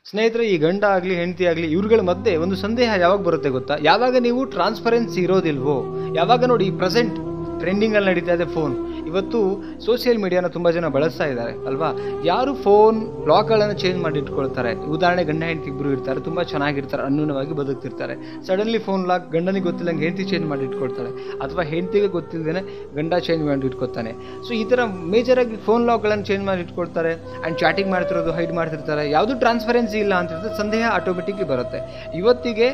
ಸ್ನೇಹಿತರೆ, ಈ ಗಂಡ ಆಗಲಿ ಹೆಂಡತಿ ಆಗಲಿ ಇವ್ರುಗಳ ಮಧ್ಯೆ ಒಂದು ಸಂದೇಹ ಯಾವಾಗ ಬರುತ್ತೆ ಗೊತ್ತಾ? ಯಾವಾಗ ನೀವು ಟ್ರಾನ್ಸ್ಪರೆನ್ಸಿ ಇರೋದಿಲ್ವೋ, ಯಾವಾಗ ನೋಡಿ ಈ ಪ್ರೆಸೆಂಟ್ ಟ್ರೆಂಡಿಂಗಲ್ಲಿ ನಡೀತಾ ಇದೆ ಫೋನ್. ಇವತ್ತು ಸೋಷಿಯಲ್ ಮೀಡಿಯಾನ ತುಂಬ ಜನ ಬಳಸ್ತಾ ಇದ್ದಾರೆ ಅಲ್ವಾ? ಯಾರು ಫೋನ್ ಲಾಕ್ಗಳನ್ನು ಚೇಂಜ್ ಮಾಡಿ ಇಟ್ಕೊಳ್ತಾರೆ. ಉದಾಹರಣೆ, ಗಂಡ ಹೆಂಡತಿ ಇಬ್ಬರು ಇರ್ತಾರೆ, ತುಂಬ ಚೆನ್ನಾಗಿರ್ತಾರೆ, ಅನ್ಯೂನವಾಗಿ ಬದುಕ್ತಿರ್ತಾರೆ. ಸಡನ್ಲಿ ಫೋನ್ ಲಾಕ್ ಗಂಡನಿಗೆ ಗೊತ್ತಿಲ್ಲಂಗೆ ಹೆಂಡತಿ ಚೇಂಜ್ ಮಾಡಿ ಇಟ್ಕೊಳ್ತಾಳೆ, ಅಥವಾ ಹೆಂಡತಿಗೆ ಗೊತ್ತಿಲ್ಲದೇ ಗಂಡ ಚೇಂಜ್ ಮಾಡಿ ಇಟ್ಕೊತಾನೆ. ಸೊ ಈ ಥರ ಮೇಜರಾಗಿ ಫೋನ್ ಲಾಕ್ಗಳನ್ನು ಚೇಂಜ್ ಮಾಡಿ ಇಟ್ಕೊಳ್ತಾರೆ. ಆ್ಯಂಡ್ ಚಾಟಿಂಗ್ ಮಾಡ್ತಿರೋದು ಹೈಡ್ ಮಾಡ್ತಿರ್ತಾರೆ. ಯಾವುದು ಟ್ರಾನ್ಸ್ಪರೆನ್ಸಿ ಇಲ್ಲ ಅಂತಿರ್ತದೆ, ಸಂದೇಹ ಆಟೋಮೆಟಿಕ್ಲಿ ಬರುತ್ತೆ. ಇವತ್ತಿಗೆ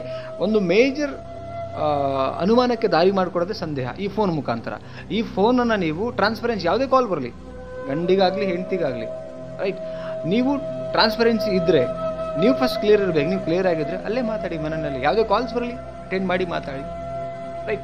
ಒಂದು ಮೇಜರ್ ಅನುಮಾನಕ್ಕೆ ದಾರಿ ಮಾಡಿಕೊಡೋದೇ ಸಂದೇಹ, ಈ ಫೋನ್ ಮುಖಾಂತರ. ಈ ಫೋನನ್ನು ನೀವು ಟ್ರಾನ್ಸ್ಪರೆನ್ಸಿ, ಯಾವುದೇ ಕಾಲ್ ಬರಲಿ, ಗಂಡಿಗಾಗಲಿ ಹೆಂಡತಿಗಾಗಲಿ, ರೈಟ್, ನೀವು ಟ್ರಾನ್ಸ್ಪರೆನ್ಸಿ ಇದ್ದರೆ, ನೀವು ಫಸ್ಟ್ ಕ್ಲಿಯರ್ ಇರಬೇಕು. ನೀವು ಕ್ಲಿಯರ್ ಆಗಿದ್ದರೆ ಅಲ್ಲೇ ಮಾತಾಡಿ. ಮನೆಯಲ್ಲಿ ಯಾವುದೇ ಕಾಲ್ಸ್ ಬರಲಿ ಅಟೆಂಡ್ ಮಾಡಿ ಮಾತಾಡಿ, ರೈಟ್.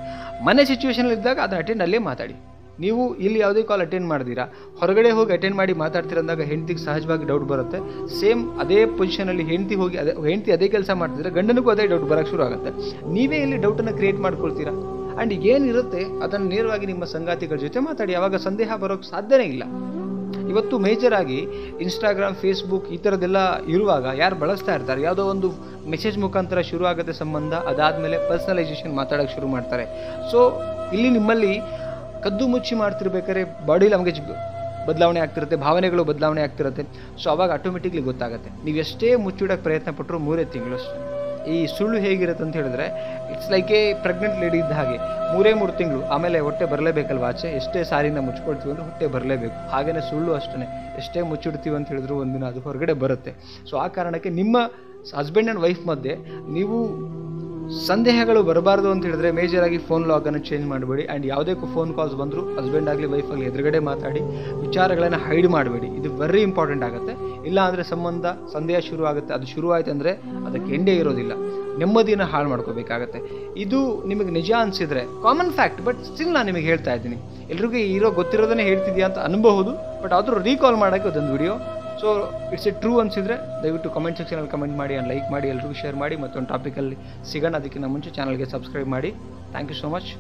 ಮನೆ ಸಿಚುವೇಶನಲ್ಲಿ ಇದ್ದಾಗ ಅದನ್ನು ಅಟೆಂಡ್ ಅಲ್ಲೇ ಮಾತಾಡಿ. ನೀವು ಇಲ್ಲಿ ಯಾವುದೇ ಕಾಲ್ ಅಟೆಂಡ್ ಮಾಡಿದ್ದೀರಾ, ಹೊರಗಡೆ ಹೋಗಿ ಅಟೆಂಡ್ ಮಾಡಿ ಮಾತಾಡ್ತಿರಂದಾಗ ಹೆಂಡತಿಗೆ ಸಹಜವಾಗಿ ಡೌಟ್ ಬರುತ್ತೆ. ಸೇಮ್ ಅದೇ ಪೊಸಿಷನಲ್ಲಿ ಹೆಂಡತಿ ಅದೇ ಕೆಲಸ ಮಾಡ್ತಿದ್ರೆ ಗಂಡನಿಗೂ ಅದೇ ಡೌಟ್ ಬರೋಕ್ಕೆ ಶುರು ಆಗುತ್ತೆ. ನೀವೇ ಇಲ್ಲಿ ಡೌಟನ್ನು ಕ್ರಿಯೇಟ್ ಮಾಡ್ಕೊಳ್ತೀರಾ. ಆ್ಯಂಡ್ ಏನಿರುತ್ತೆ ಅದನ್ನು ನೇರವಾಗಿ ನಿಮ್ಮ ಸಂಗಾತಿಗಳ ಜೊತೆ ಮಾತಾಡಿ. ಆವಾಗ ಸಂದೇಹ ಬರೋಕ್ಕೆ ಸಾಧ್ಯನೇ ಇಲ್ಲ. ಇವತ್ತು ಮೇಜರ್ ಆಗಿ ಇನ್ಸ್ಟಾಗ್ರಾಮ್, ಫೇಸ್ಬುಕ್ ಈ ಥರದ್ದೆಲ್ಲ ಇರುವಾಗ ಯಾರು ಬಳಸ್ತಾ ಇರ್ತಾರೆ, ಯಾವುದೋ ಒಂದು ಮೆಸೇಜ್ ಮುಖಾಂತರ ಶುರು ಆಗುತ್ತೆ ಸಂಬಂಧ. ಅದಾದಮೇಲೆ ಪರ್ಸನಲೈಸೇಷನ್ ಮಾತಾಡೋಕ್ಕೆ ಶುರು ಮಾಡ್ತಾರೆ. ಸೊ ಇಲ್ಲಿ ನಿಮ್ಮಲ್ಲಿ ಕದ್ದು ಮುಚ್ಚಿ ಮಾಡ್ತಿರ್ಬೇಕಾದ್ರೆ ಬಾಡಿ ಲ್ಯಾಂಗ್ವೇಜ್ ಬದಲಾವಣೆ ಆಗ್ತಿರುತ್ತೆ, ಭಾವನೆಗಳು ಬದಲಾವಣೆ ಆಗ್ತಿರುತ್ತೆ. ಸೊ ಅವಾಗ ಆಟೋಮೆಟಿಕ್ಲಿ ಗೊತ್ತಾಗುತ್ತೆ. ನೀವು ಎಷ್ಟೇ ಮುಚ್ಚಿಡೋಕ್ಕೆ ಪ್ರಯತ್ನ ಪಟ್ಟರು 3 ತಿಂಗಳು ಅಷ್ಟೇ. ಈ ಸುಳ್ಳು ಹೇಗಿರುತ್ತೆ ಅಂತ ಹೇಳಿದ್ರೆ, it's like A pregnant lady ಇದ್ದ ಹಾಗೆ. 3 ತಿಂಗಳು ಆಮೇಲೆ ಹೊಟ್ಟೆ ಬರಲೇಬೇಕಲ್ವ ಆಚೆ. ಎಷ್ಟೇ ಸಾರಿನ ಮುಚ್ಕೊಳ್ತೀವಿ ಅಂದರೆ ಹೊಟ್ಟೆ ಬರಲೇಬೇಕು. ಹಾಗೆಯೇ ಸುಳ್ಳು ಅಷ್ಟೇ, ಎಷ್ಟೇ ಮುಚ್ಚಿಡ್ತೀವಿ ಅಂತ ಹೇಳಿದ್ರು ಒಂದಿನ ಅದು ಹೊರಗಡೆ ಬರುತ್ತೆ. ಸೊ ಆ ಕಾರಣಕ್ಕೆ ನಿಮ್ಮ ಹಸ್ಬೆಂಡ್ ಆ್ಯಂಡ್ ವೈಫ್ ಮಧ್ಯೆ ನೀವು ಸಂದೇಹಗಳು ಬರಬಾರ್ದು ಅಂತ ಹೇಳಿದ್ರೆ ಮೇಜರಾಗಿ ಫೋನ್ ಲಾಗನ್ನು ಚೇಂಜ್ ಮಾಡಬೇಡಿ. ಆ್ಯಂಡ್ ಯಾವುದೇ ಫೋನ್ ಕಾಲ್ಸ್ ಬಂದರೂ ಹಸ್ಬೆಂಡ್ ಆಗಲಿ ವೈಫ್ ಆಗಲಿ ಎದುರುಗಡೆ ಮಾತಾಡಿ, ವಿಚಾರಗಳನ್ನು ಹೈಡ್ ಮಾಡಬೇಡಿ. ಇದು ವೆರಿ ಇಂಪಾರ್ಟೆಂಟ್ ಆಗುತ್ತೆ. ಇಲ್ಲ ಅಂದರೆ ಸಂದೇಹ ಶುರು ಆಗುತ್ತೆ. ಅದು ಶುರು ಆಯ್ತು ಅಂದರೆ ಅದಕ್ಕೆ ಎಂಡೇ ಇರೋದಿಲ್ಲ. ನೆಮ್ಮದಿಯನ್ನು ಹಾಳು ಮಾಡ್ಕೋಬೇಕಾಗತ್ತೆ. ಇದು ನಿಮಗೆ ನಿಜ ಅನಿಸಿದರೆ ಕಾಮನ್ ಫ್ಯಾಕ್ಟ್, ಬಟ್ ಸ್ಟಿಲ್ ನಾನು ನಿಮಗೆ ಹೇಳ್ತಾ ಇದ್ದೀನಿ. ಎಲ್ರಿಗೂ ಗೊತ್ತಿರೋದನ್ನೇ ಹೇಳ್ತಿದ್ಯಾ ಅಂತ ಅನ್ಬಹುದು, ಬಟ್ ಆದರೂ ರೀಕಾಲ್ ಮಾಡೋಕ್ಕೆ ಅದೊಂದು video. So it's a true ಅನಿಸಿದರೆ ದಯವಿಟ್ಟು ಕಮೆಂಟ್ ಸೆಕ್ಷನಲ್ಲಿ ಕಮೆಂಟ್ ಮಾಡಿ, ಆ್ಯಂಡ್ ಲೈಕ್ ಮಾಡಿ, ಎಲ್ರಿಗೂ ಶೇರ್ ಮಾಡಿ. ಮತ್ತೊಂದು ಟಾಪಿಕಲ್ಲಿ ಸಿಗೋಣ. ಅದಕ್ಕಿಂತ ಮುಂಚೆ ಚಾನಲ್ಗೆ ಸಬ್ಸ್ಕ್ರೈಬ್ ಮಾಡಿ. Thank you so much.